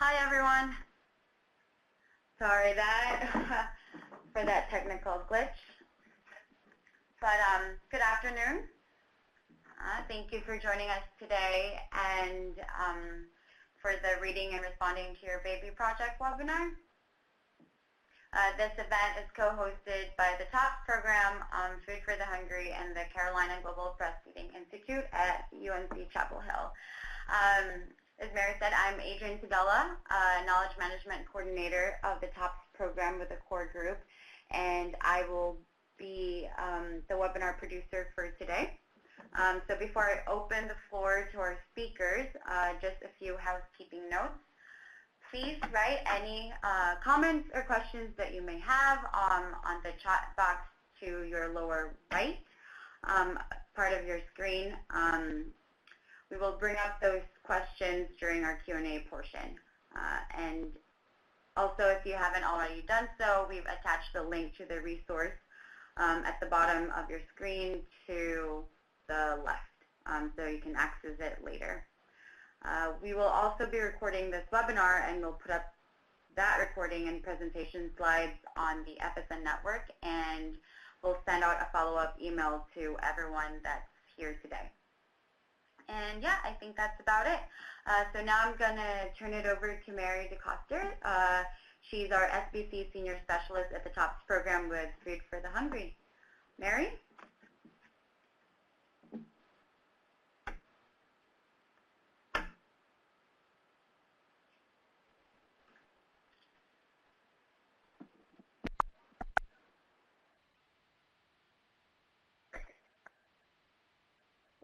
Hi everyone. Sorry for that technical glitch. But good afternoon. Thank you for joining us today and for the Reading and Responding to Your Baby Project webinar. This event is co-hosted by the TOPS program, Food for the Hungry, and the Carolina Global Breastfeeding Institute at UNC Chapel Hill. As Mary said, I'm Adrienne Padella, Knowledge Management Coordinator of the TOPS program with the core group, and I will be the webinar producer for today. So before I open the floor to our speakers, just a few housekeeping notes. Please write any comments or questions that you may have on the chat box to your lower right part of your screen. We will bring up those questions during our Q&A portion. And also, if you haven't already done so, we've attached the link to the resource at the bottom of your screen to the left, so you can access it later. We will also be recording this webinar, and we'll put up that recording and presentation slides on the FSN network, and we'll send out a follow-up email to everyone that's here today. And yeah, I think that's about it. So now I'm going to turn it over to Mary DeCoster. She's our SBC Senior Specialist at the TOPS program with Food for the Hungry. Mary?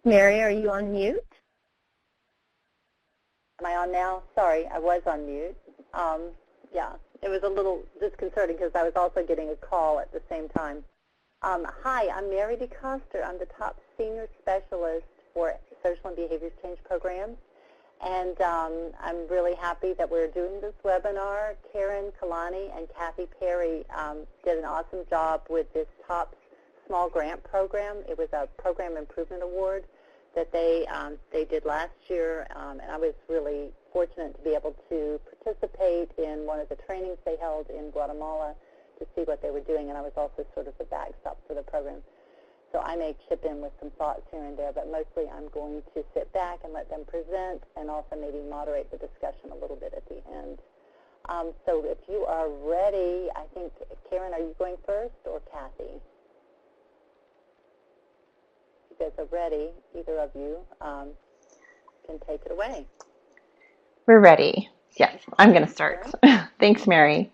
Mary, are you on mute? Am I on now? Sorry, I was on mute. Yeah, it was a little disconcerting because I was also getting a call at the same time. Hi, I'm Mary DeCoster. I'm the TOPS Senior Specialist for Social and Behaviors Change Programs. And I'm really happy that we're doing this webinar. Karen Kalani and Kathy Perry did an awesome job with this TOPS Small Grant Program. It was a Program Improvement Award that they did last year, and I was really fortunate to be able to participate in one of the trainings they held in Guatemala to see what they were doing, and I was also sort of the backstop for the program. So I may chip in with some thoughts here and there, but mostly I'm going to sit back and let them present and also maybe moderate the discussion a little bit at the end. So if you are ready, I think, Karen, are you going first or Kathy? If you guys are ready, either of you can take it away. We're ready. Yes, I'm going to start. Thanks, Mary.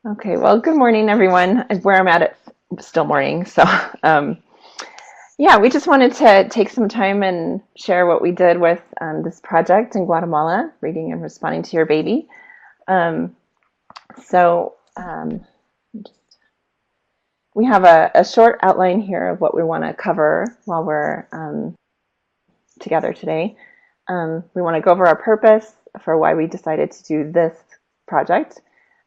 Okay, well, good morning, everyone. Where I'm at, it's still morning. So, yeah, we just wanted to take some time and share what we did with this project in Guatemala, Reading and Responding to Your Baby. We have a short outline here of what we want to cover while we're together today. We want to go over our purpose for why we decided to do this project,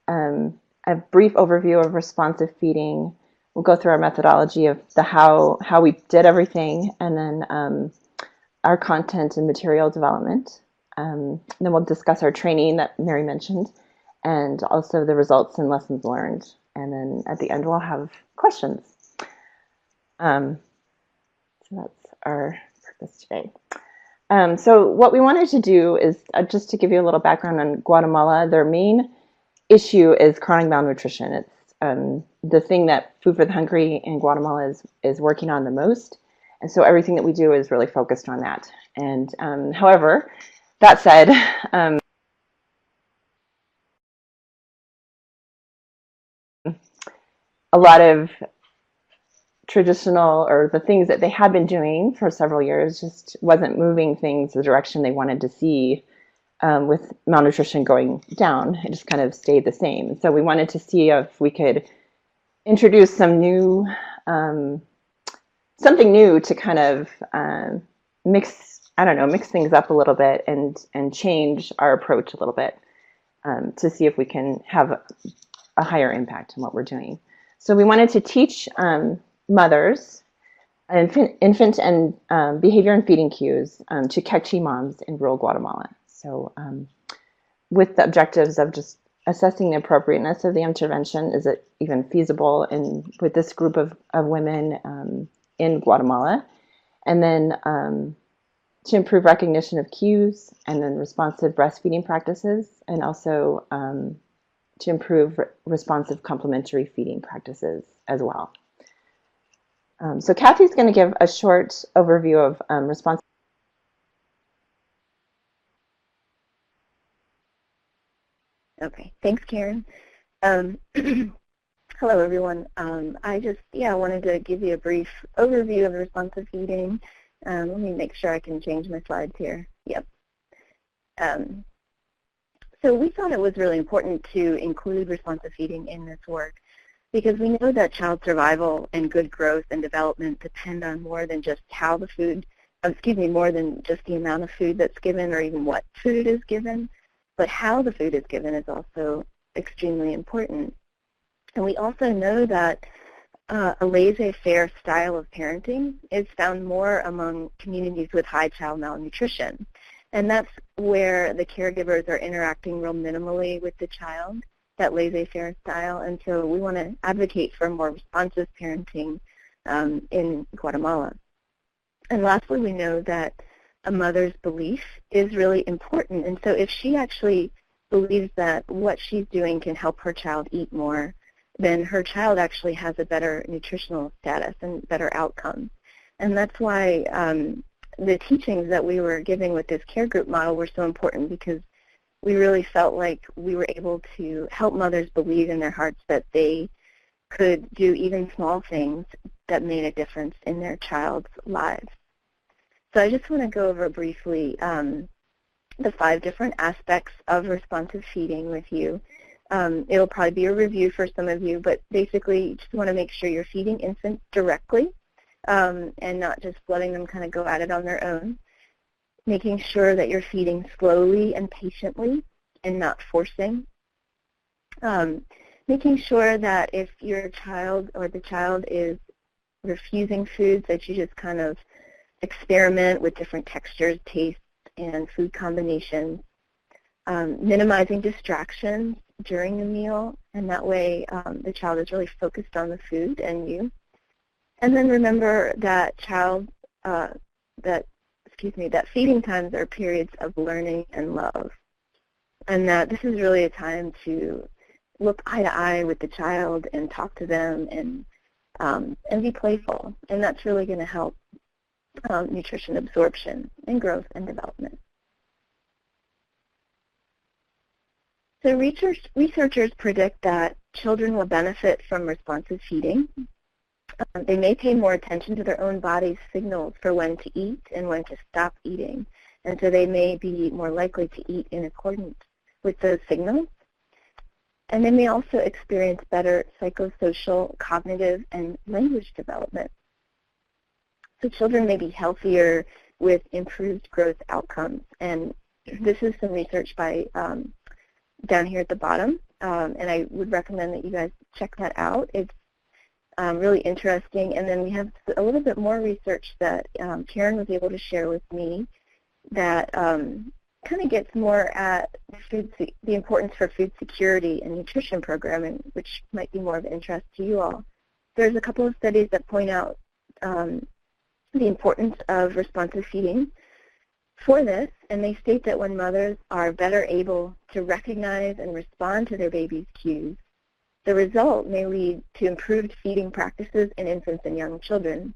a brief overview of responsive feeding. We'll go through our methodology of the how we did everything, and then our content and material development. Then we'll discuss our training that Mary mentioned, and also the results and lessons learned. And then at the end, we'll have questions. So that's our purpose today. So what we wanted to do is just to give you a little background on Guatemala. Their main issue is chronic malnutrition. It's the thing that Food for the Hungry in Guatemala is working on the most. And so everything that we do is really focused on that. And however, that said, a lot of traditional, or the things that they had been doing for several years, just wasn't moving things the direction they wanted to see with malnutrition going down. It just kind of stayed the same. So we wanted to see if we could introduce some new, something new to kind of mix things up a little bit and change our approach a little bit to see if we can have a higher impact on what we're doing. So we wanted to teach mothers, infant and behavior and feeding cues to Kekchi moms in rural Guatemala. So with the objectives of just assessing the appropriateness of the intervention. Is it even feasible with this group of women in Guatemala? And then to improve recognition of cues and then responsive breastfeeding practices, and also to improve responsive complementary feeding practices as well. So Kathy's going to give a short overview of responsive. Okay, thanks, Karen. Hello, everyone. I just, wanted to give you a brief overview of responsive feeding. Let me make sure I can change my slides here. Yep. So we thought it was really important to include responsive feeding in this work because we know that child survival and good growth and development depend on more than just how the food, more than just the amount of food that's given or even what food is given, but how the food is given is also extremely important. And we also know that a laissez-faire style of parenting is found more among communities with high child malnutrition. And that's where the caregivers are interacting real minimally with the child, that laissez-faire style. And so we want to advocate for more responsive parenting in Guatemala. And lastly, we know that a mother's belief is really important. And so if she actually believes that what she's doing can help her child eat more, then her child actually has a better nutritional status and better outcomes. And that's why the teachings that we were giving with this care group model were so important, because we really felt like we were able to help mothers believe in their hearts that they could do even small things that made a difference in their child's lives. So I just want to go over briefly the 5 different aspects of responsive feeding with you. It'll probably be a review for some of you, but basically you just want to make sure you're feeding infants directly and not just letting them kind of go at it on their own. Making sure that you're feeding slowly and patiently and not forcing. Making sure that if your child or the child is refusing foods, that you just kind of experiment with different textures, tastes, and food combinations. Minimizing distractions during the meal, and that way the child is really focused on the food and you. And then remember that that feeding times are periods of learning and love, and that this is really a time to look eye to eye with the child and talk to them and be playful, and that's really going to help nutrition absorption and growth and development. So researchers predict that children will benefit from responsive feeding. They may pay more attention to their own body's signals for when to eat and when to stop eating. And so they may be more likely to eat in accordance with those signals. And they may also experience better psychosocial, cognitive, and language development. So children may be healthier with improved growth outcomes. And this is some research by down here at the bottom, and I would recommend that you guys check that out. It's really interesting. And then we have a little bit more research that Karen was able to share with me that kind of gets more at the importance for food security and nutrition programming, which might be more of interest to you all. There's a couple of studies that point out the importance of responsive feeding for this, and they state that when mothers are better able to recognize and respond to their baby's cues, the result may lead to improved feeding practices in infants and young children,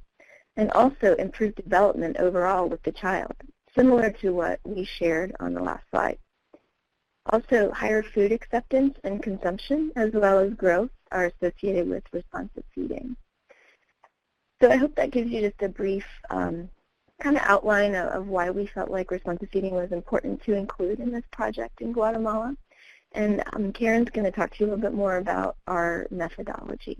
and also improved development overall with the child, similar to what we shared on the last slide. Also, higher food acceptance and consumption, as well as growth, are associated with responsive feeding. So I hope that gives you just a brief kind of outline of why we felt like responsive feeding was important to include in this project in Guatemala. And Karen's going to talk to you a little bit more about our methodology.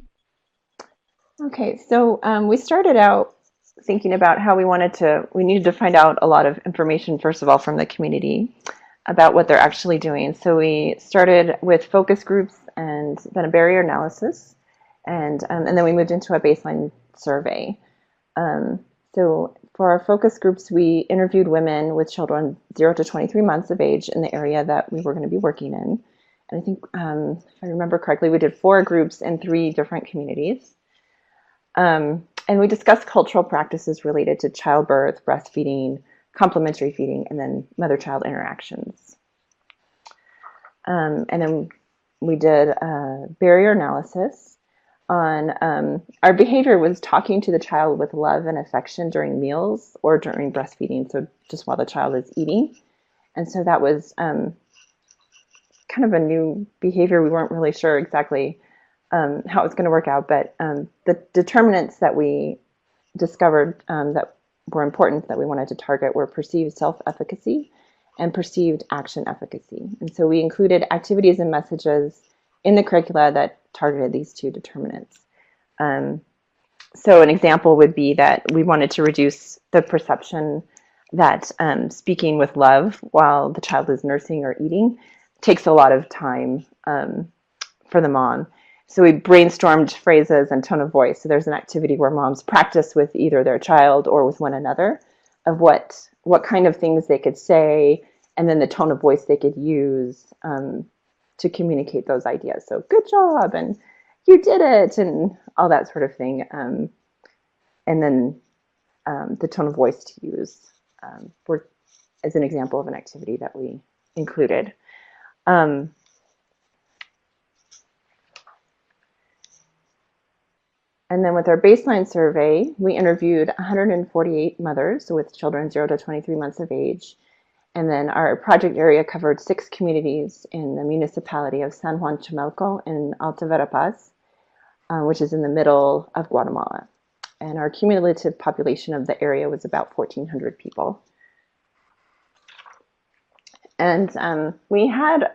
Okay, so we started out thinking about how we needed to find out a lot of information, first of all, from the community about what they're actually doing. So we started with focus groups and then a barrier analysis, and then we moved into a baseline survey. So for our focus groups, we interviewed women with children 0 to 23 months of age in the area that we were going to be working in. And I think, if I remember correctly, we did 4 groups in 3 different communities. And we discussed cultural practices related to childbirth, breastfeeding, complementary feeding, and then mother-child interactions. And then we did a barrier analysis on our behavior was talking to the child with love and affection during meals or during breastfeeding, so just while the child is eating. And so that was kind of a new behavior. We weren't really sure exactly how it was going to work out, but the determinants that we discovered that were important that we wanted to target were perceived self-efficacy and perceived action efficacy. And so we included activities and messages in the curricula that targeted these 2 determinants. So an example would be that we wanted to reduce the perception that speaking with love while the child is nursing or eating takes a lot of time for the mom. So we brainstormed phrases and tone of voice. So there's an activity where moms practice with either their child or with one another of what kind of things they could say, and then the tone of voice they could use to communicate those ideas. So good job, and you did it, and all that sort of thing. And then the tone of voice to use as an example of an activity that we included. And then with our baseline survey, we interviewed 148 mothers with children 0 to 23 months of age. And then our project area covered 6 communities in the municipality of San Juan Chamelco in Alta Verapaz, which is in the middle of Guatemala. And our cumulative population of the area was about 1,400 people. And we had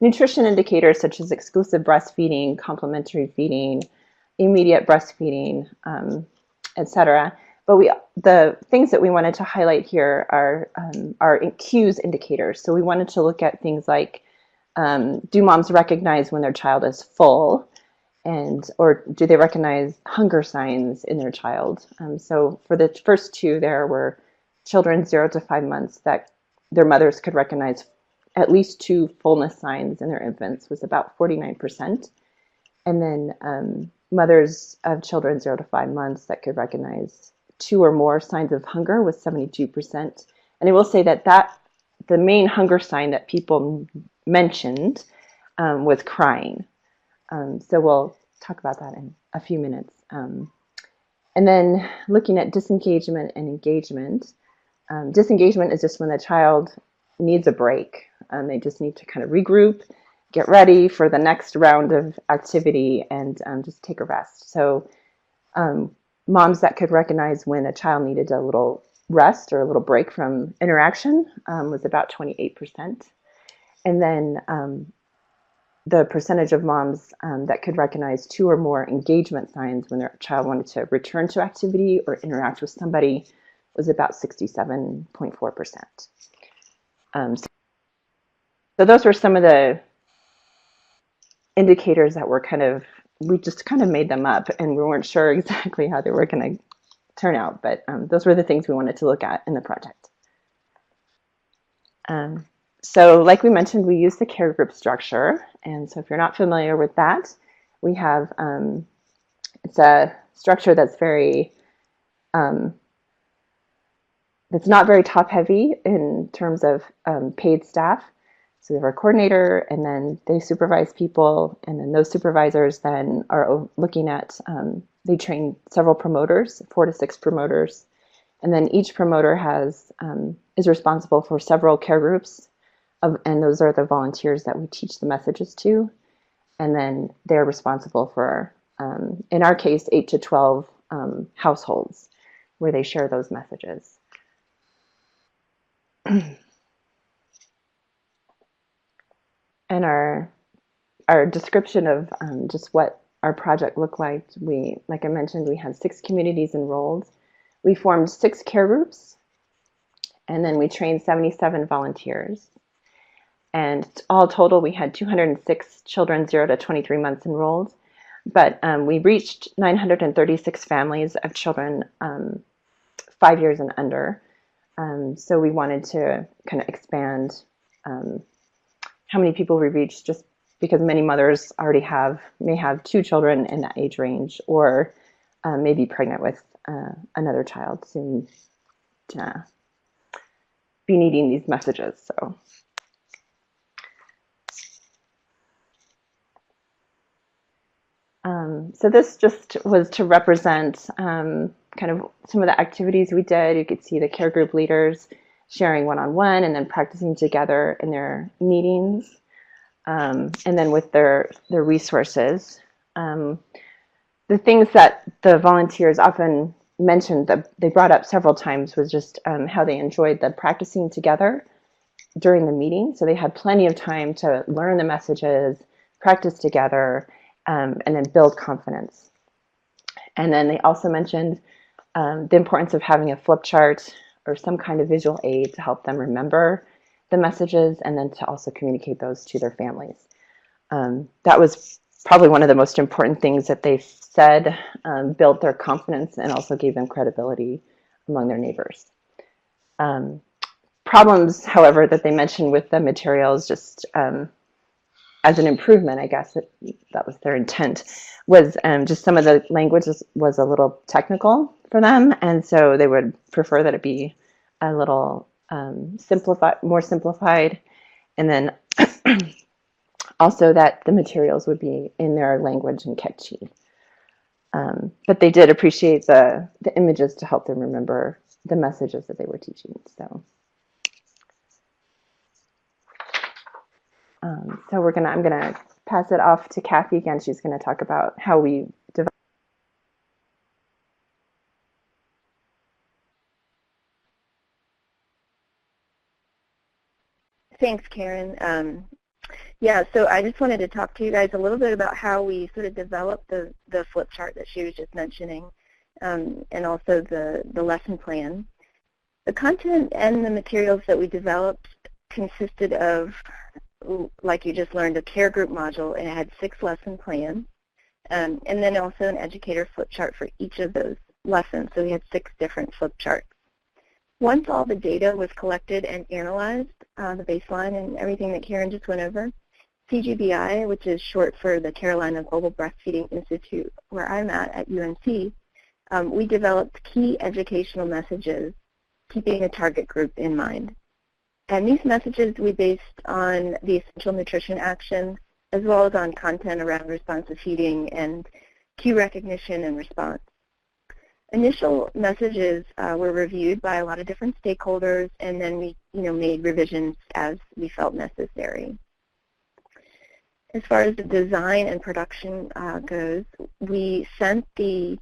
nutrition indicators such as exclusive breastfeeding, complementary feeding, immediate breastfeeding, etc. But the things that we wanted to highlight here are cues indicators. So we wanted to look at things like, do moms recognize when their child is full, or do they recognize hunger signs in their child? So for the first 2, there were children 0 to 5 months that their mothers could recognize at least 2 fullness signs in their infants, was about 49%. And then mothers of children 0 to 5 months that could recognize 2 or more signs of hunger was 72%. And I will say that the main hunger sign that people mentioned was crying. So we'll talk about that in a few minutes. And then looking at disengagement and engagement. Disengagement is just when the child needs a break. They just need to kind of regroup, get ready for the next round of activity, and just take a rest. So moms that could recognize when a child needed a little rest or a little break from interaction was about 28%. And then the percentage of moms that could recognize 2 or more engagement signs when their child wanted to return to activity or interact with somebody was about 67.4%. So those were some of the indicators that were we just kind of made them up, and we weren't sure exactly how they were going to turn out, but those were the things we wanted to look at in the project. So like we mentioned, we use the care group structure, and so if you're not familiar with that, we have, it's a structure that's that's not very top heavy in terms of paid staff. So we have our coordinator, and then they supervise people, and then those supervisors then are looking at, they train several promoters, 4 to 6 promoters, and then each promoter is responsible for several care groups, and those are the volunteers that we teach the messages to, and then they're responsible for, in our case, 8 to 12 households where they share those messages. And our description of just what our project looked like, like I mentioned, we had 6 communities enrolled. We formed 6 care groups, and then we trained 77 volunteers. And all total, we had 206 children 0 to 23 months enrolled. But we reached 936 families of children 5 years and under. So we wanted to kind of expand how many people we reach, just because many mothers already may have 2 children in that age range, or may be pregnant with another child soon to be needing these messages. So this just was to represent kind of some of the activities we did. You could see the care group leaders sharing one-on-one and then practicing together in their meetings, and then with their resources. The things that the volunteers often mentioned, that they brought up several times, was just how they enjoyed the practicing together during the meeting. So they had plenty of time to learn the messages, practice together, and then build confidence. And then they also mentioned the importance of having a flip chart or some kind of visual aid to help them remember the messages, and then to also communicate those to their families. That was probably one of the most important things that they said, built their confidence and also gave them credibility among their neighbors. Problems, however, that they mentioned with the materials, just as an improvement, I guess that was their intent, was just some of the language was a little technical for them, and so they would prefer that it be a little more simplified, and then also that the materials would be in their language and catchy. But they did appreciate the images to help them remember the messages that they were teaching. So I'm gonna pass it off to Kathy again. She's gonna talk about how we develop. Thanks, Karen. Yeah, so I just wanted to talk to you guys a little bit about how we sort of developed the flip chart that she was just mentioning, and also the lesson plan. The content and the materials that we developed consisted of, like you just learned, a care group module, and it had 6 lesson plans, and then also an educator flip chart for each of those lessons. So we had 6 different flip charts. Once all the data was collected and analyzed, the baseline and everything that Karen just went over, CGBI, which is short for the Carolina Global Breastfeeding Institute, where I'm at UNC, we developed key educational messages, keeping a target group in mind. And these messages we based on the essential nutrition actions, as well as on content around responsive feeding and cue recognition and response. Initial messages were reviewed by a lot of different stakeholders, and then we made revisions as we felt necessary. As far as the design and production goes, we sent the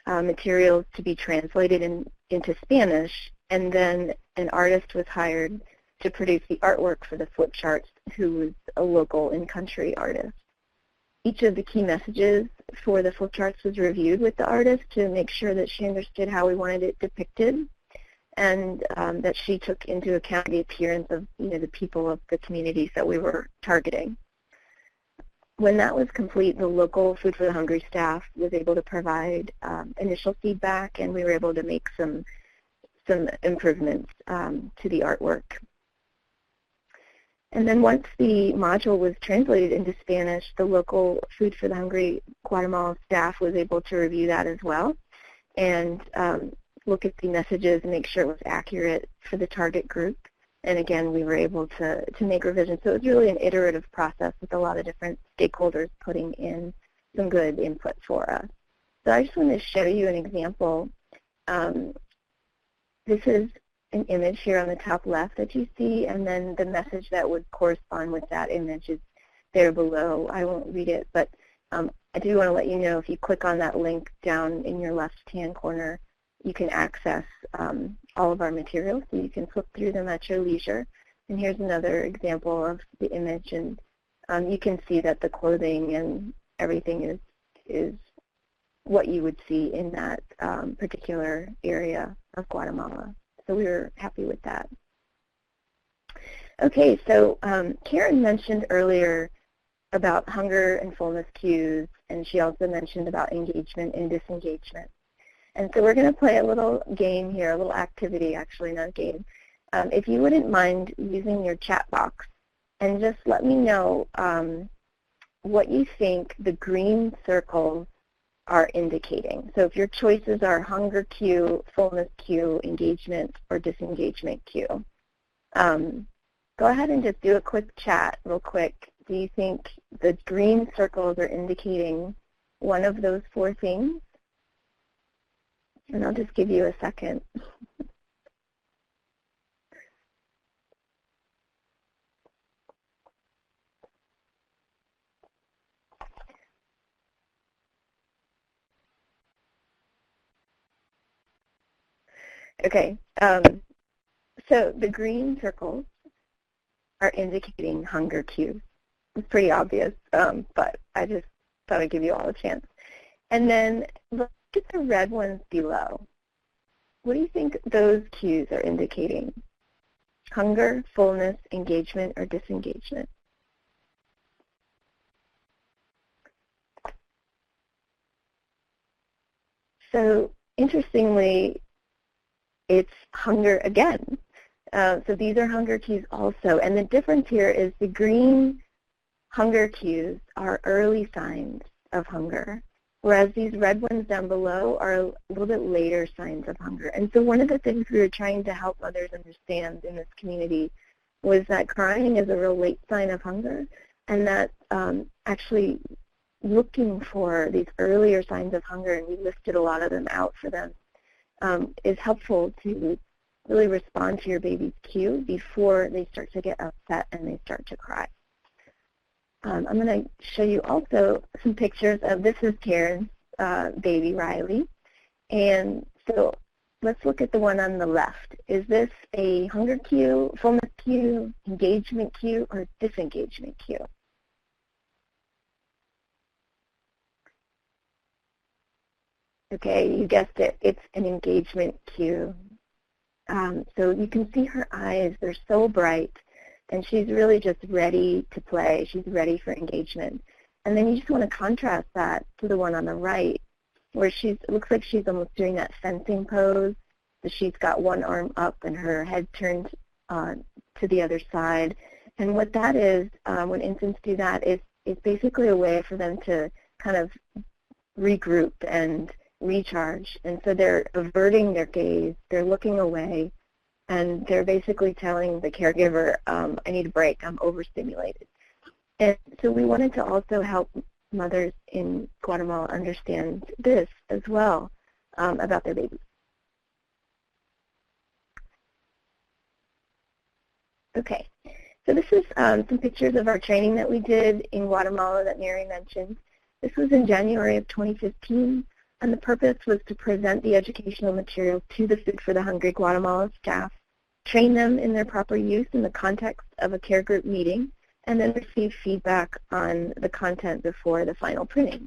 materials to be translated into Spanish, and then an artist was hired to produce the artwork for the flip charts, who was a local in-country artist. Each of the key messages for the flip charts was reviewed with the artist to make sure that she understood how we wanted it depicted, and that she took into account the appearance of the people of the communities that we were targeting. When that was complete, the local Food for the Hungry staff was able to provide initial feedback, and we were able to make some improvements to the artwork. And then once the module was translated into Spanish, the local Food for the Hungry Guatemala staff was able to review that as well, and look at the messages and make sure it was accurate for the target group. And again, we were able to make revisions. So it was really an iterative process with a lot of different stakeholders putting in some good input for us. So I just want to show you an example. This is an image here on the top left that you see, and then the message that would correspond with that image is there below. I won't read it, but I do want to let you know, if you click on that link down in your left-hand corner, you can access all of our materials, so you can flip through them at your leisure. And here's another example of the image, and you can see that the clothing and everything is what you would see in that particular area of Guatemala. So we were happy with that. Okay, so Karen mentioned earlier about hunger and fullness cues, and she also mentioned about engagement and disengagement. And so we're going to play a little game here, a little activity, actually, not a game. If you wouldn't mind using your chat box and just let me know what you think the green circles are indicating. So if your choices are hunger cue, fullness cue, engagement, or disengagement cue. Go ahead and just do a quick chat real quick. Do you think the green circles are indicating one of those four things? And I'll just give you a second. Okay, so the green circles are indicating hunger cues. It's pretty obvious, but I just thought I'd give you all a chance. And then look at the red ones below. What do you think those cues are indicating? Hunger, fullness, engagement, or disengagement? So interestingly, it's hunger again. So these are hunger cues also. And the difference here is the green hunger cues are early signs of hunger, whereas these red ones down below are a little bit later signs of hunger. And so one of the things we were trying to help mothers understand in this community was that crying is a real late sign of hunger, and that actually looking for these earlier signs of hunger, and we listed a lot of them out for them, is helpful to really respond to your baby's cue before they start to get upset and they start to cry. I'm going to show you also some pictures of, this is Karen's baby, Riley. And so let's look at the one on the left. Is this a hunger cue, fullness cue, engagement cue, or disengagement cue? Okay, you guessed it. It's an engagement cue. So you can see her eyes. They're so bright. And she's really just ready to play. She's ready for engagement. And then you just want to contrast that to the one on the right, where it looks like she's almost doing that fencing pose. So she's got one arm up and her head turned to the other side. And what that is, when infants do that, is basically a way for them to kind of regroup and recharge. And so they're averting their gaze, they're looking away, and they're basically telling the caregiver, I need a break, I'm overstimulated. And so we wanted to also help mothers in Guatemala understand this as well about their babies. Okay, so this is some pictures of our training that we did in Guatemala that Mary mentioned. This was in January of 2015, and the purpose was to present the educational materials to the Food for the Hungry Guatemala staff, train them in their proper use in the context of a care group meeting, and then receive feedback on the content before the final printing.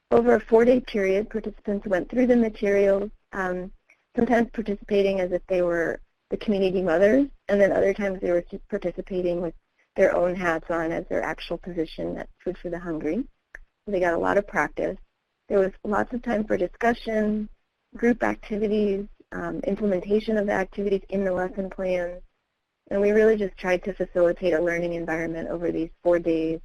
Over a 4-day period, participants went through the materials, sometimes participating as if they were the community mothers, and then other times they were just participating with their own hats on as their actual position at Food for the Hungry. So they got a lot of practice. There was lots of time for discussion, group activities, implementation of the activities in the lesson plans, and we really just tried to facilitate a learning environment over these 4 days.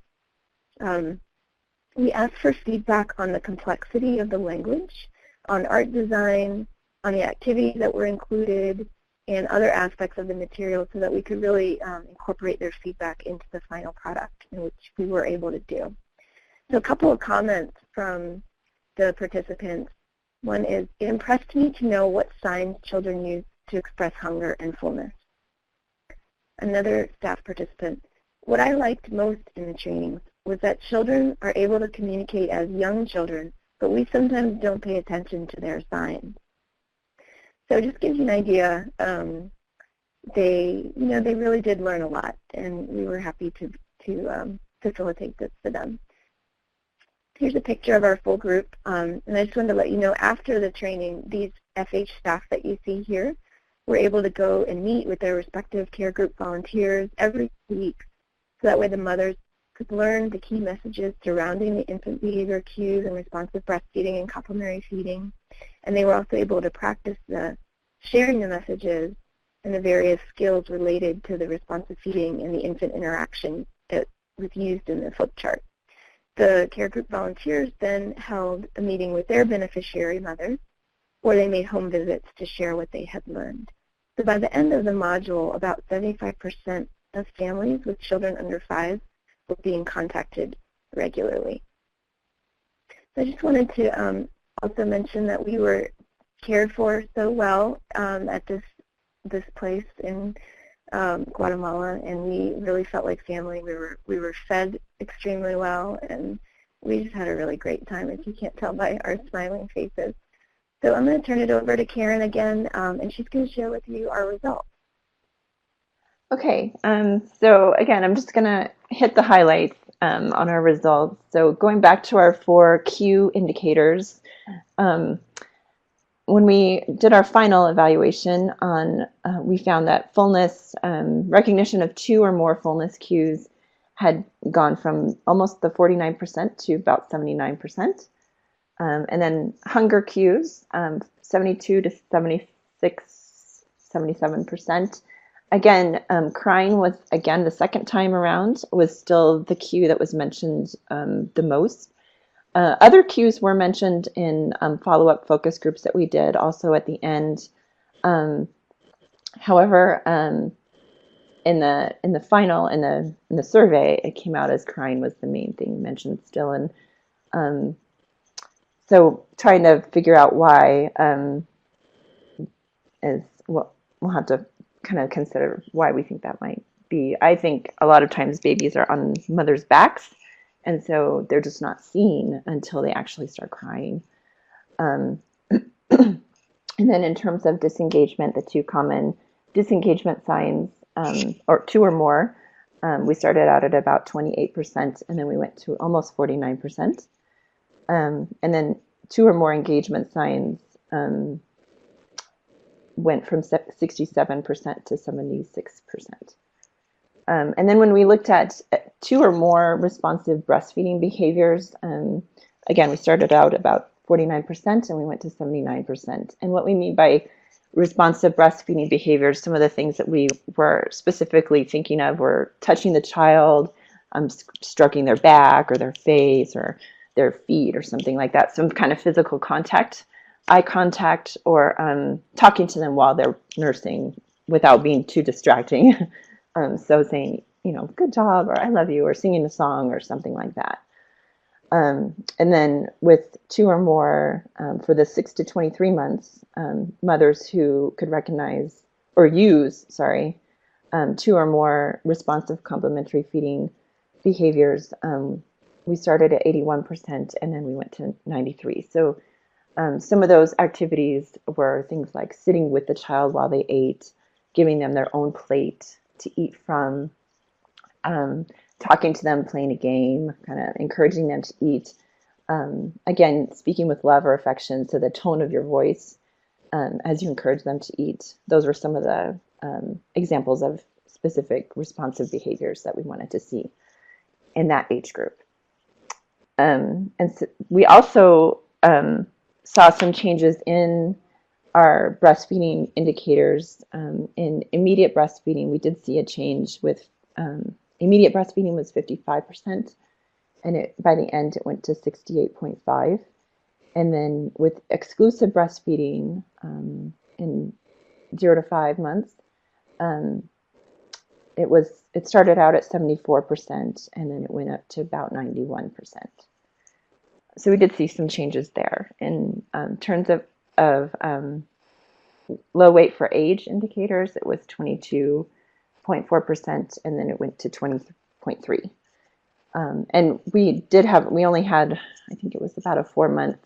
We asked for feedback on the complexity of the language, on art design, on the activities that were included, and other aspects of the material so that we could really incorporate their feedback into the final product, which we were able to do. So a couple of comments from the participants. One is, it impressed me to know what signs children use to express hunger and fullness. Another staff participant, what I liked most in the trainings was that children are able to communicate as young children, but we sometimes don't pay attention to their signs. So just gives you an idea, they really did learn a lot, and we were happy to facilitate this for them. Here's a picture of our full group, and I just wanted to let you know, after the training, these FH staff that you see here were able to go and meet with their respective care group volunteers every week, so that way the mothers could learn the key messages surrounding the infant behavior cues and responsive breastfeeding and complementary feeding. And they were also able to practice sharing the messages and the various skills related to the responsive feeding and the infant interaction that was used in the flip chart. The care group volunteers then held a meeting with their beneficiary mothers, where they made home visits to share what they had learned. So by the end of the module, about 75% of families with children under 5 were being contacted regularly. So I just wanted to also mention that we were cared for so well at this place in Guatemala, and we really felt like family. We were fed extremely well, and we just had a really great time, if you can't tell by our smiling faces. So I'm going to turn it over to Karen again, and she's going to share with you our results. Okay, so again, I'm just going to hit the highlights on our results. So going back to our 4 Q indicators, when we did our final evaluation on, we found that fullness, recognition of 2 or more fullness cues had gone from almost the 49% to about 79%. And then hunger cues, 72 to 76, 77%. Again, crying was, again, the second time around, was still the cue that was mentioned the most. Other cues were mentioned in follow-up focus groups that we did also at the end. However, in the final, in the survey, it came out as crying was the main thing mentioned still. And so trying to figure out why is what we'll have to kind of consider why we think that might be. I think a lot of times babies are on mothers' backs, and so they're just not seen until they actually start crying. And then in terms of disengagement, the 2 common disengagement signs, or 2 or more, we started out at about 28%, and then we went to almost 49%. And then 2 or more engagement signs went from 67% to 76%. And then when we looked at 2 or more responsive breastfeeding behaviors, again, we started out about 49% and we went to 79%. And what we mean by responsive breastfeeding behaviors, some of the things that we were specifically thinking of were touching the child, stroking their back or their face or their feet or something like that, some kind of physical contact, eye contact, or talking to them while they're nursing without being too distracting. So saying, good job, or I love you, or singing a song or something like that. And then with 2 or more, for the 6 to 23 months, mothers who could recognize or use, 2 or more responsive complementary feeding behaviors, we started at 81% and then we went to 93. So some of those activities were things like sitting with the child while they ate, giving them their own plate to eat from, talking to them, playing a game, kind of encouraging them to eat. Again, speaking with love or affection, so the tone of your voice as you encourage them to eat. Those were some of the examples of specific responsive behaviors that we wanted to see in that age group. And so we also saw some changes in our breastfeeding indicators. In immediate breastfeeding, we did see a change with immediate breastfeeding was 55%, and by the end it went to 68.5. And then with exclusive breastfeeding in 0 to 5 months, it started out at 74%, and then it went up to about 91%. So we did see some changes there. In terms of low weight for age indicators, it was 22.4%, and then it went to 20.3. And we only had, I think it was about a 4 to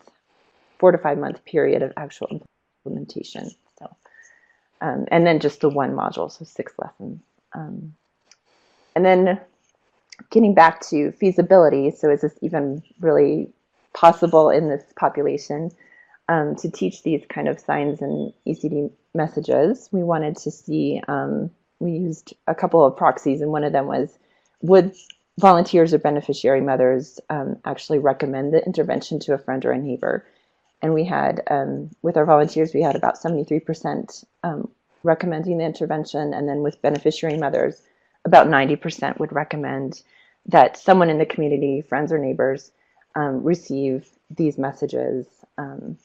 5 month period of actual implementation. So, and then just the 1 module, so 6 lessons. And then getting back to feasibility, so is this even really possible in this population to teach these kind of signs and ECD messages? We wanted to see, we used a couple of proxies, and one of them was, would volunteers or beneficiary mothers actually recommend the intervention to a friend or a neighbor? And we had, with our volunteers, we had about 73% recommending the intervention. And then with beneficiary mothers, about 90% would recommend that someone in the community, friends or neighbors, receive these messages. And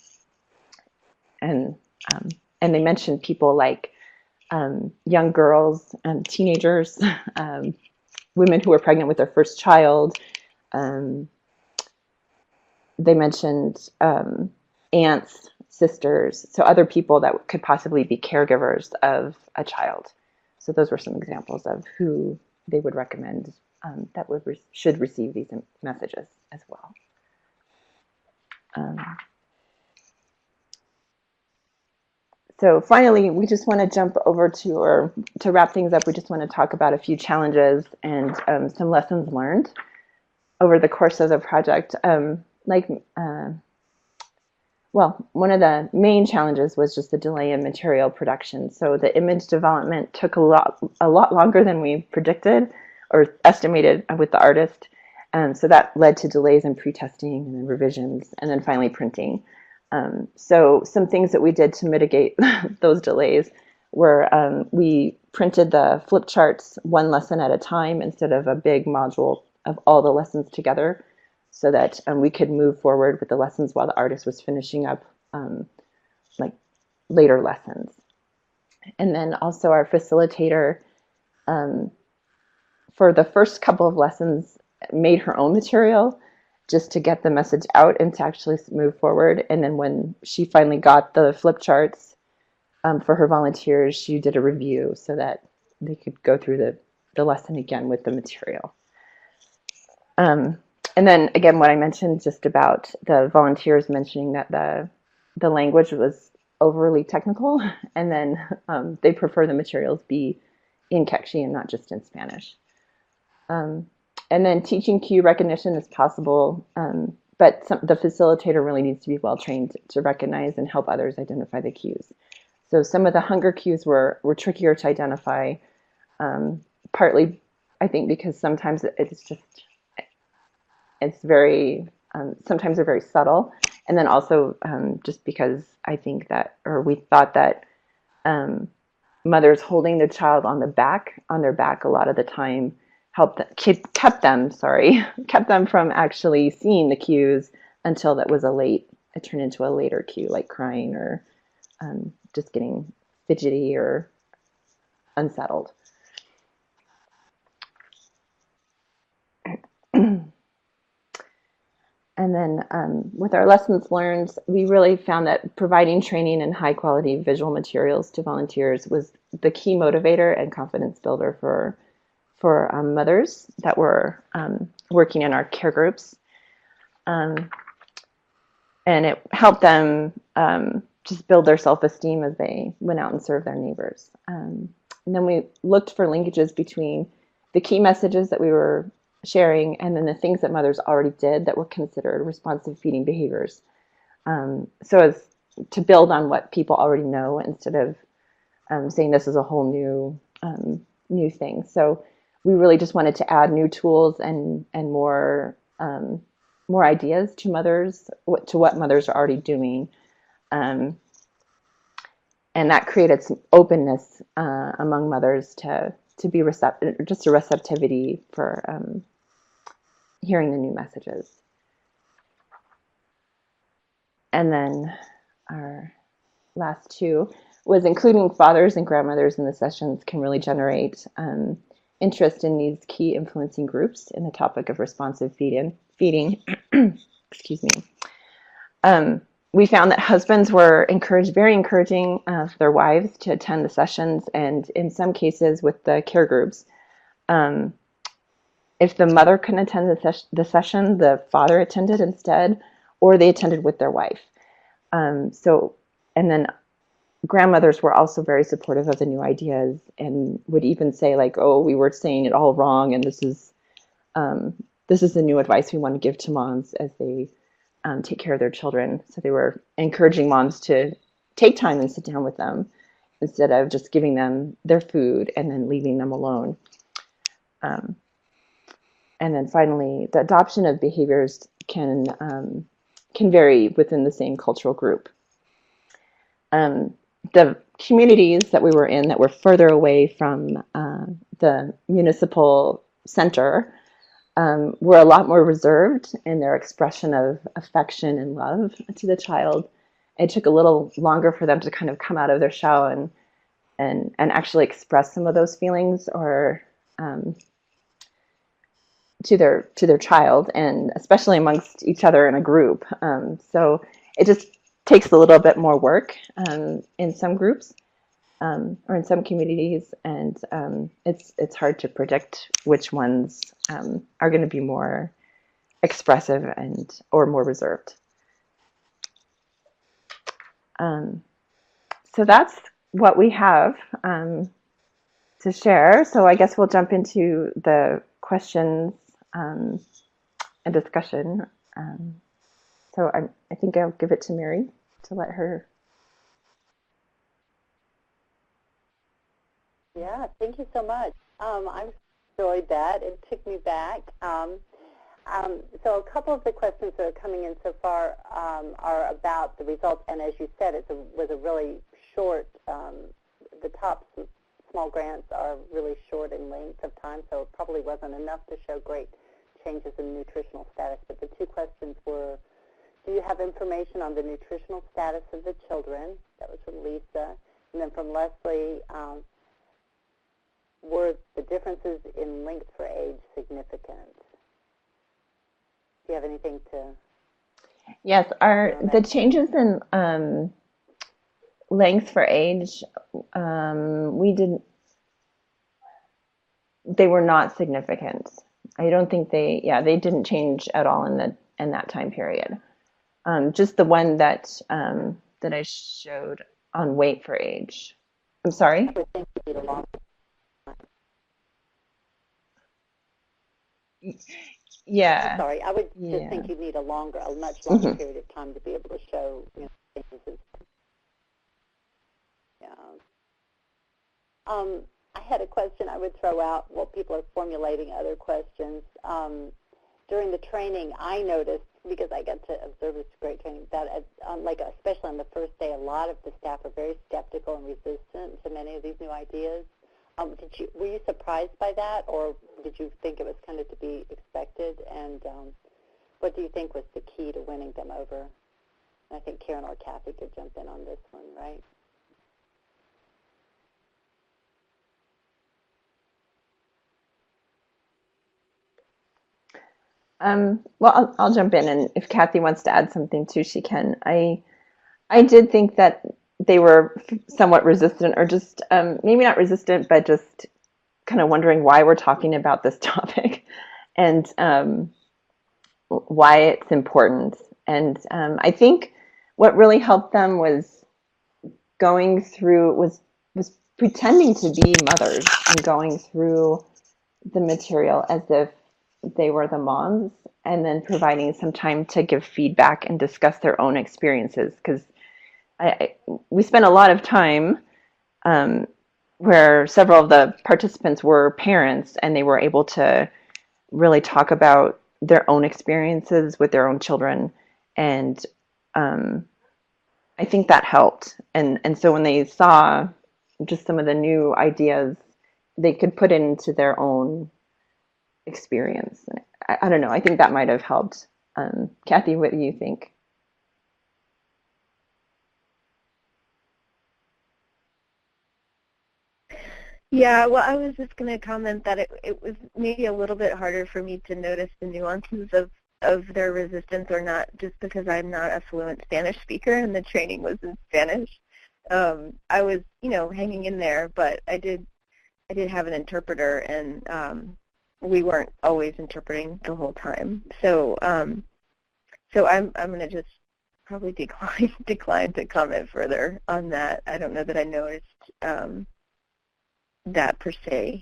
they mentioned people like young girls and teenagers, women who were pregnant with their first child. They mentioned aunts, sisters, so other people that could possibly be caregivers of a child. So those were some examples of who they would recommend that should receive these messages as well. So finally, we just want to jump over to wrap things up, we just want to talk about a few challenges and some lessons learned over the course of the project. Well, one of the main challenges was just the delay in material production. So the image development took a lot longer than we predicted or estimated with the artist. So that led to delays in pre-testing and then revisions and then finally printing. So some things that we did to mitigate those delays were we printed the flip charts one lesson at a time instead of a big module of all the lessons together, so that we could move forward with the lessons while the artist was finishing up like later lessons. And then also our facilitator for the first couple of lessons made her own material just to get the message out and to actually move forward. And then when she finally got the flip charts for her volunteers, she did a review so that they could go through the lesson again with the material. And then again, what I mentioned just about the volunteers mentioning that the language was overly technical, and then they prefer the materials be in Quechua and not just in Spanish. And then teaching cue recognition is possible, but the facilitator really needs to be well trained to recognize and help others identify the cues. So some of the hunger cues were trickier to identify, partly I think because sometimes it's very, sometimes they're very subtle. And then also just because I think that, or we thought that mothers holding their child on their back a lot of the time kept them from actually seeing the cues until it turned into a later cue, like crying or just getting fidgety or unsettled. And then with our lessons learned, we really found that providing training and high quality visual materials to volunteers was the key motivator and confidence builder for mothers that were working in our care groups. And it helped them just build their self-esteem as they went out and served their neighbors. And then we looked for linkages between the key messages that we were sharing and then the things that mothers already did that were considered responsive feeding behaviors. So as to build on what people already know instead of saying this is a whole new thing. So we really just wanted to add new tools and more ideas to mothers, to what mothers are already doing. And that created some openness among mothers to be receptive, just a receptivity for hearing the new messages. And then our last two was including fathers and grandmothers in the sessions can really generate interest in these key influencing groups in the topic of responsive feeding. Excuse me. We found that husbands were very encouraging their wives to attend the sessions, and in some cases with the care groups, if the mother couldn't attend the session, the father attended instead, or they attended with their wife. And then grandmothers were also very supportive of the new ideas and would even say like, oh, we were saying it all wrong, and this is the new advice we want to give to moms as they take care of their children. So they were encouraging moms to take time and sit down with them instead of just giving them their food and then leaving them alone. And then finally, the adoption of behaviors can can vary within the same cultural group. The communities that we were in that were further away from the municipal center were a lot more reserved in their expression of affection and love to the child. It took a little longer for them to kind of come out of their shell and actually express some of those feelings or to their child, and especially amongst each other in a group. So it just takes a little bit more work in some groups or in some communities, and it's hard to predict which ones are going to be more expressive and or more reserved. So that's what we have to share. So I guess we'll jump into the questions and discussion. So I think I'll give it to Mary to let her. Yeah, thank you so much. I enjoyed that. It took me back. So a couple of the questions that are coming in so far are about the results, and as you said, it was a really short, the top small grants are really short in length of time, so it probably wasn't enough to show great changes in nutritional status. But the two questions were, do you have information on the nutritional status of the children? That was from Lisa. And then from Leslie, were the differences in length for age significant? Do you have anything to? Yes, the changes in length for age, they were not significant. I don't think they didn't change at all in that time period. Just the one that I showed on weight for age. I'm sorry? I would think you need a longer time. Yeah. I'm sorry, I would just think you'd need a much longer period of time to be able to show changes. Yeah. I had a question I would throw out while people are formulating other questions. During the training, I noticed, because I got to observe this great training, that especially on the first day, a lot of the staff are very skeptical and resistant to many of these new ideas. Were you surprised by that, or did you think it was kind of to be expected? And what do you think was the key to winning them over? I think Karen or Kathy could jump in on this one, right? Well, I'll jump in, and if Kathy wants to add something too, she can. I did think that they were somewhat resistant, or just maybe not resistant, but just kind of wondering why we're talking about this topic and why it's important. And I think what really helped them was pretending to be mothers and going through the material as if they were the moms, and then providing some time to give feedback and discuss their own experiences. Because we spent a lot of time where several of the participants were parents, and they were able to really talk about their own experiences with their own children. And I think that helped. And so when they saw just some of the new ideas, they could put into their own experience. I don't know. I think that might have helped. Kathy, what do you think? Yeah, well, I was just going to comment that it was maybe a little bit harder for me to notice the nuances of their resistance or not, just because I'm not a fluent Spanish speaker and the training was in Spanish. I was, hanging in there, but I did have an interpreter, and we weren't always interpreting the whole time. So I'm going to just probably decline to comment further on that. I don't know that I noticed that per se.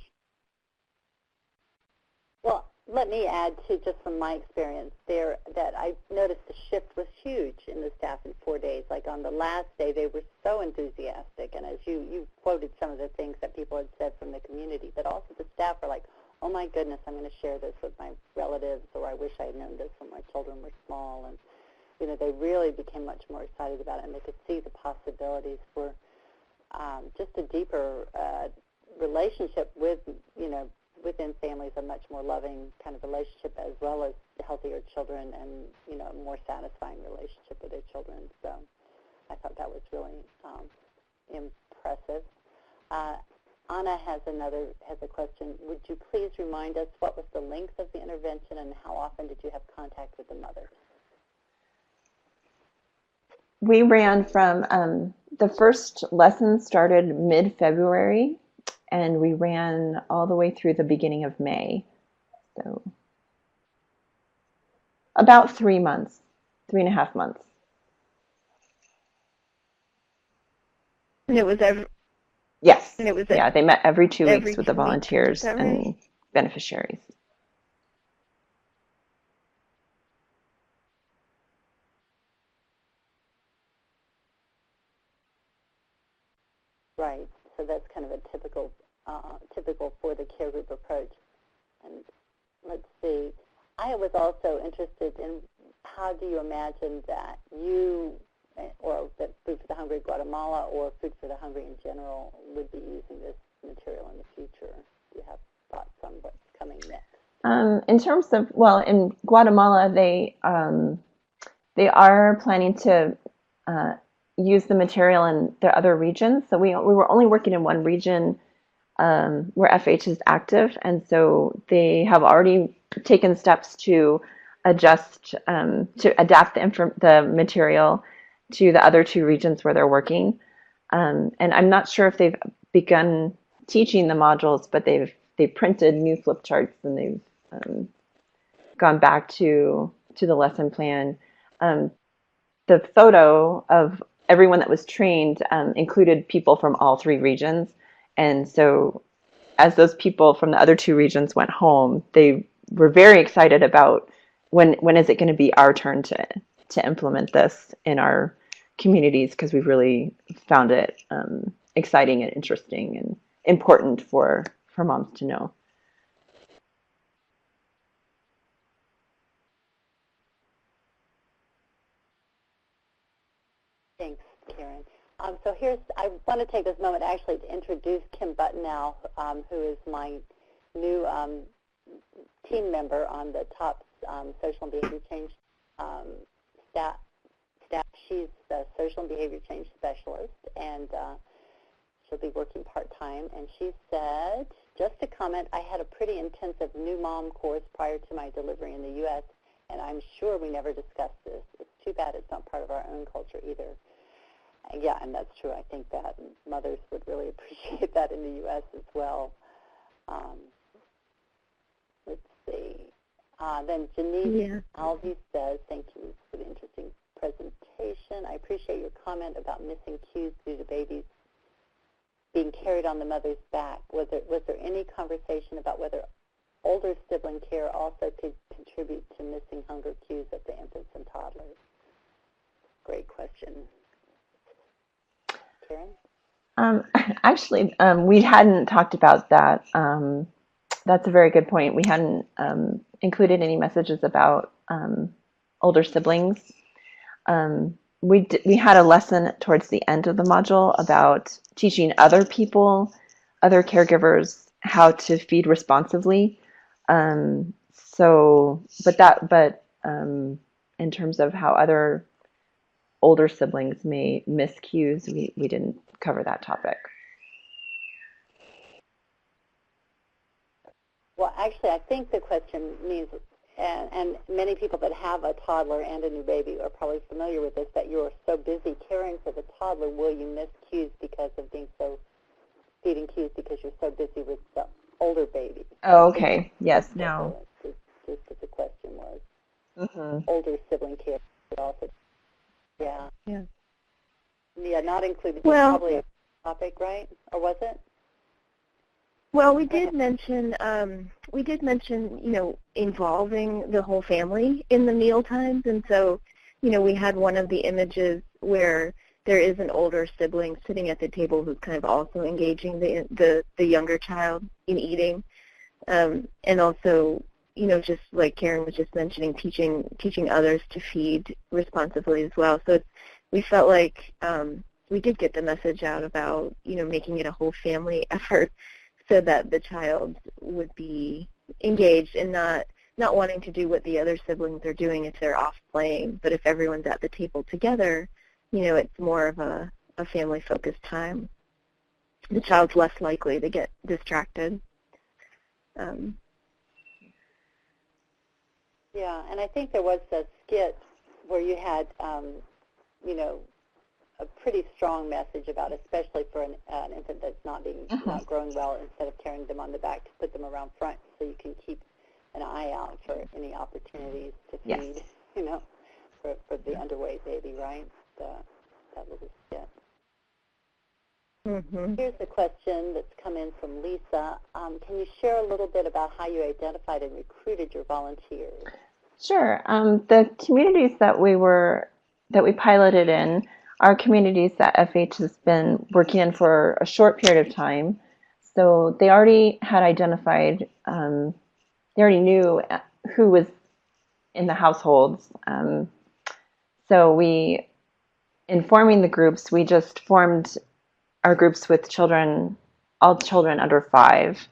Well, let me add to, just from my experience there, that I noticed the shift was huge in the staff in 4 days. Like on the last day, they were so enthusiastic, and as you quoted some of the things that people had said from the community, but also the staff were like, oh my goodness, I'm going to share this with my relatives, or I wish I had known this when my children were small. And they really became much more excited about it, and they could see the possibilities for just a deeper relationship with, within families, a much more loving kind of relationship, as well as healthier children and, a more satisfying relationship with their children. So I thought that was really impressive. Anna has a question. Would you please remind us what was the length of the intervention and how often did you have contact with the mother? We ran from, the first lesson started mid-February, and we ran all the way through the beginning of May. So about 3 months, 3.5 months. And it was Yes. And it was yeah, they met every 2 every weeks with the 2 weeks, volunteers is that right? and beneficiaries. Right. So that's kind of a typical for the care group approach. And let's see. I was also interested in how do you imagine that you or that Food for the Hungry Guatemala or Food for the Hungry in general would be using this material in the future? Do you have thoughts on what's coming next? In terms of, well, in Guatemala, they are planning to use the material in the other regions. So we were only working in one region where FH is active, and so they have already taken steps to adjust, to adapt the material to the other 2 regions where they're working. And I'm not sure if they've begun teaching the modules, but they've printed new flip charts, and they've gone back to the lesson plan. The photo of everyone that was trained included people from all 3 regions. And so as those people from the other 2 regions went home, they were very excited about when is it going to be our turn to implement this in our communities, because we really found it exciting and interesting and important for moms to know. Thanks, Karen. So I want to take this moment actually to introduce Kim Buttonow, who is my new team member on the top social and behavior change staff. She's a social and behavior change specialist, and she'll be working part-time. And she said, just to comment, I had a pretty intensive new mom course prior to my delivery in the U.S., and I'm sure we never discussed this. It's too bad it's not part of our own culture either. Yeah, and that's true. I think that mothers would really appreciate that in the U.S. as well. Let's see. Then Janice Alvey says, thank you for the interesting presentation. I appreciate your comment about missing cues due to babies being carried on the mother's back. Was there any conversation about whether older sibling care also could contribute to missing hunger cues of the infants and toddlers? Great question. Karen? Actually, we hadn't talked about that. That's a very good point. We hadn't included any messages about older siblings. We had a lesson towards the end of the module about teaching other people, other caregivers, how to feed responsively. In terms of how other older siblings may miss cues, we didn't cover that topic. Well, actually, I think the question means, and many people that have a toddler and a new baby are probably familiar with this, that you're so busy caring for the toddler, will you miss cues because of feeding cues because you're so busy with the older baby? Oh, okay. Yes. No. Just as the question was. Mm-hmm. Older sibling care also. Yeah. Yeah. Yeah, not included. Well, Probably a topic, right? Or was it? Well, we did mention, involving the whole family in the meal times, and so, we had one of the images where there is an older sibling sitting at the table who's kind of also engaging the younger child in eating, and also, just like Karen was just mentioning, teaching others to feed responsibly as well. So we felt like we did get the message out about, making it a whole family effort so that the child would be engaged and not wanting to do what the other siblings are doing if they're off playing. But if everyone's at the table together, it's more of a family-focused time. The child's less likely to get distracted. Yeah, and I think there was a skit where you had, a pretty strong message about, especially for an infant that's not growing well, instead of carrying them on the back, to put them around front so you can keep an eye out for any opportunities to feed, for the underweight baby, right? That little skit. Mm-hmm. Here's a question that's come in from Lisa. Can you share a little bit about how you identified and recruited your volunteers? Sure. The communities that we piloted in are communities that FH has been working in for a short period of time. So they already had identified, they already knew who was in the households. So in forming the groups, we just formed our groups with all children under 5.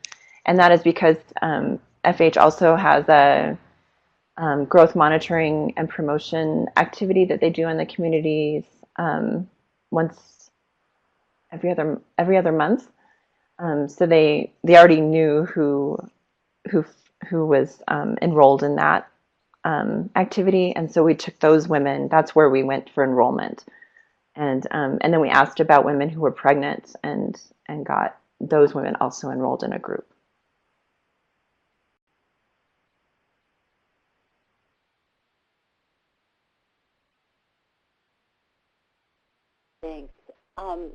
And that is because FH also has a growth monitoring and promotion activity that they do in the communities once every other month. So they already knew who was enrolled in that activity, and so we took those women. That's where we went for enrollment, and then we asked about women who were pregnant and got those women also enrolled in a group. Thanks.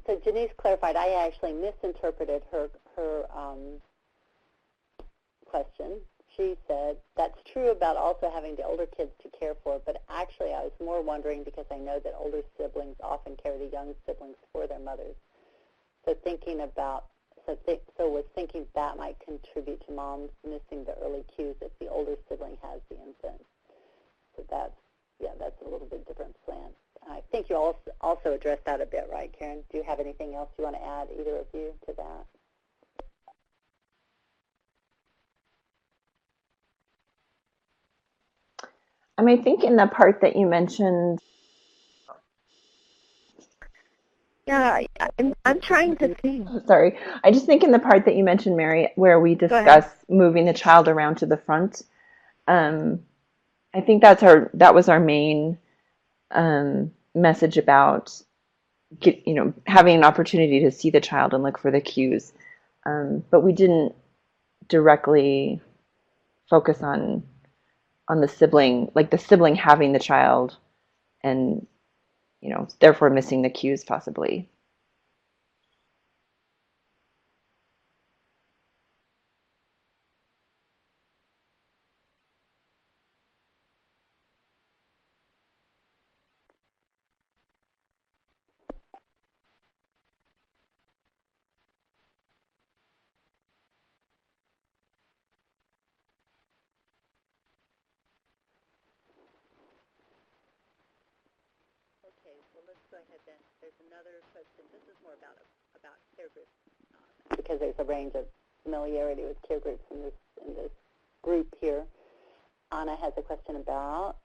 So Janice clarified, I actually misinterpreted her question. She said, that's true about also having the older kids to care for, but actually I was more wondering because I know that older siblings often care the young siblings for their mothers. So was thinking that might contribute to moms missing the early cues if the older sibling has the infant. So that's a little bit different slant. I think you also addressed that a bit, right, Karen? Do you have anything else you want to add, either of you, to that? I think in the part that you mentioned. Yeah, I'm trying to think. Sorry, I just think in the part that you mentioned, Mary, where we discuss moving the child around to the front. I think that was our main message about having an opportunity to see the child and look for the cues, but we didn't directly focus on the sibling, like the sibling having the child, and therefore missing the cues possibly. Okay, well, let's go ahead then. There's another question. This is more about care groups, because there's a range of familiarity with care groups in this group here. Anna has a question about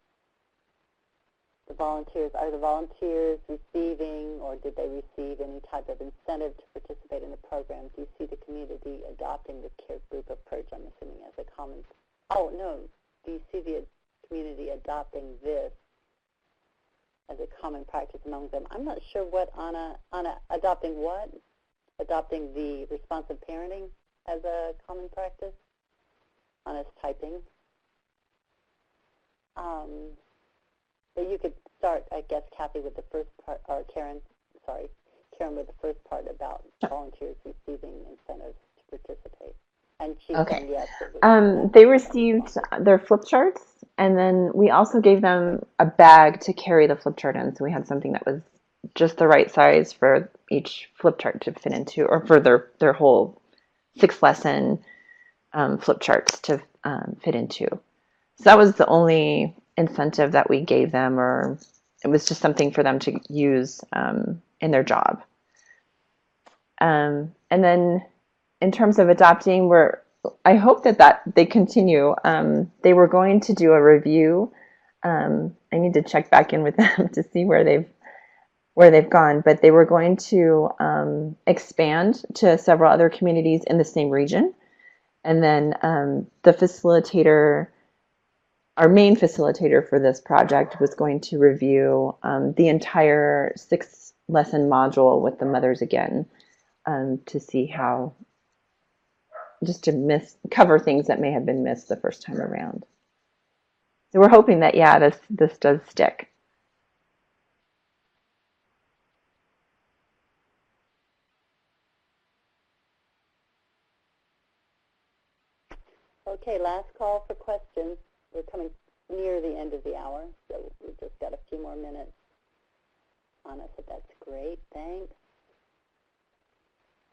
the volunteers. Are the volunteers receiving, or did they receive any type of incentive to participate in the program? Do you see the community adopting the care group approach, I'm assuming, as a common? Oh, no. Do you see the community adopting this as a common practice among them? I'm not sure what Anna, adopting what? Adopting the responsive parenting as a common practice? Anna's typing. But you could start, I guess, Kathy, with the first part, or Karen with the first part about volunteers receiving incentives to participate. And she said yes. They received their flip charts, and then we also gave them a bag to carry the flip chart in. So we had something that was just the right size for each flip chart to fit into, or for their whole 6-lesson flip charts to fit into. So that was the only incentive that we gave them, or it was just something for them to use in their job. And then in terms of adopting, I hope that they continue. They were going to do a review. I need to check back in with them to see where they've gone, but they were going to expand to several other communities in the same region. And then the facilitator, our main facilitator for this project, was going to review the entire 6-lesson module with the mothers again, to see how, just to cover things that may have been missed the first time around. So we're hoping that, yeah, this does stick. Okay, last call for questions. We're coming near the end of the hour, so we've just got a few more minutes on us, but that's great. Thanks.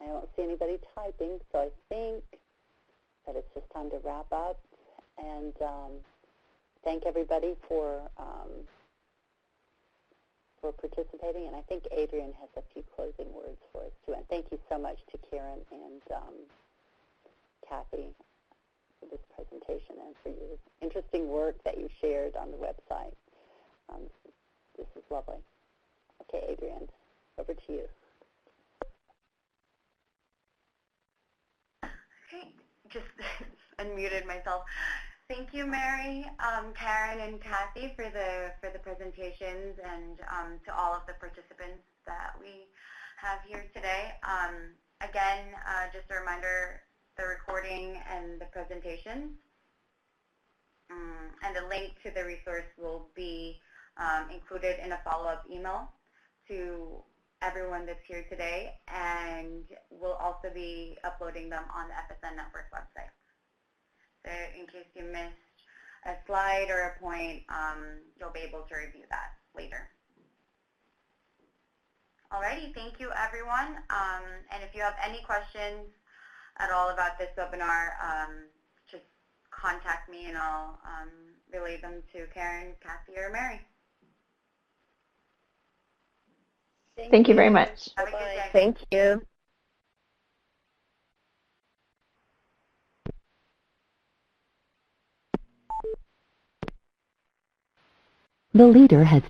I don't see anybody typing, so I think that it's just time to wrap up. And thank everybody for participating. And I think Adrian has a few closing words for us, too. And thank you so much to Karen and Kathy for this presentation and for your interesting work that you shared on the website. This is lovely. Okay, Adrian, over to you. Okay, just unmuted myself. Thank you, Mary, Karen, and Kathy for the presentations, and to all of the participants that we have here today. Again, just a reminder, the recording and the presentations and the link to the resource will be included in a follow-up email to everyone that's here today, and we'll also be uploading them on the FSN Network website. So in case you missed a slide or a point, you'll be able to review that later. Alrighty, thank you everyone. And if you have any questions at all about this webinar, just contact me and I'll relay them to Karen, Kathy, or Mary. Thank you very much. Have a good day. Thank you. The leader has